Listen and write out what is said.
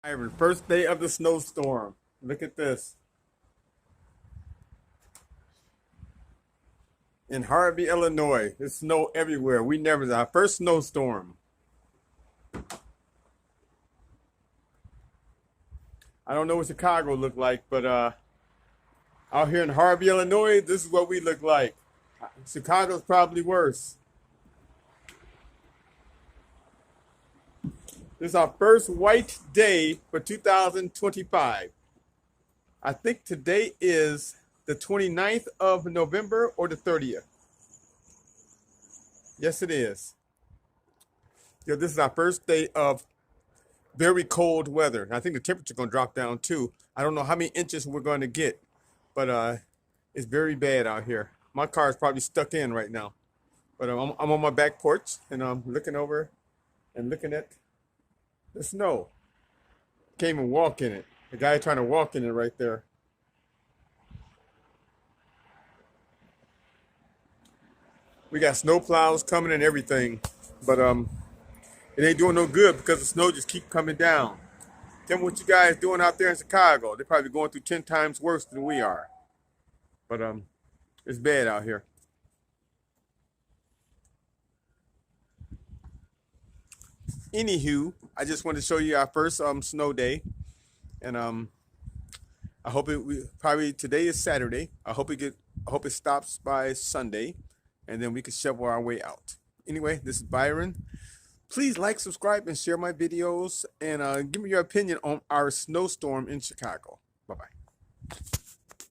Ivan, first day of the snowstorm. Look at this. In Harvey, Illinois. There's snow everywhere. We never, our first snowstorm. I don't know what Chicago looked like, but out here in Harvey, Illinois, this is what we look like. Chicago's probably worse. This is our first white day for 2025. I think today is the 29th of November or the 30th. Yes, it is. Yeah, this is our first day of very cold weather. I think the temperature going to drop down too. I don't know how many inches we're going to get, but it's very bad out here. My car is probably stuck in right now. But I'm on my back porch and I'm looking over and looking at the snow. Can't even walk in it. The guy trying to walk in it right there. We got snow plows coming and everything, but it ain't doing no good because the snow just keep coming down. Tell me what you guys doing out there in Chicago. They're probably going through 10 times worse than we are. But it's bad out here. Anywho, I just wanted to show you our first snow day, and I hope probably today is Saturday. I hope it stops by Sunday, and then we can shovel our way out. Anyway, this is Byron. Please like, subscribe, and share my videos, and give me your opinion on our snowstorm in Chicago. Bye-bye.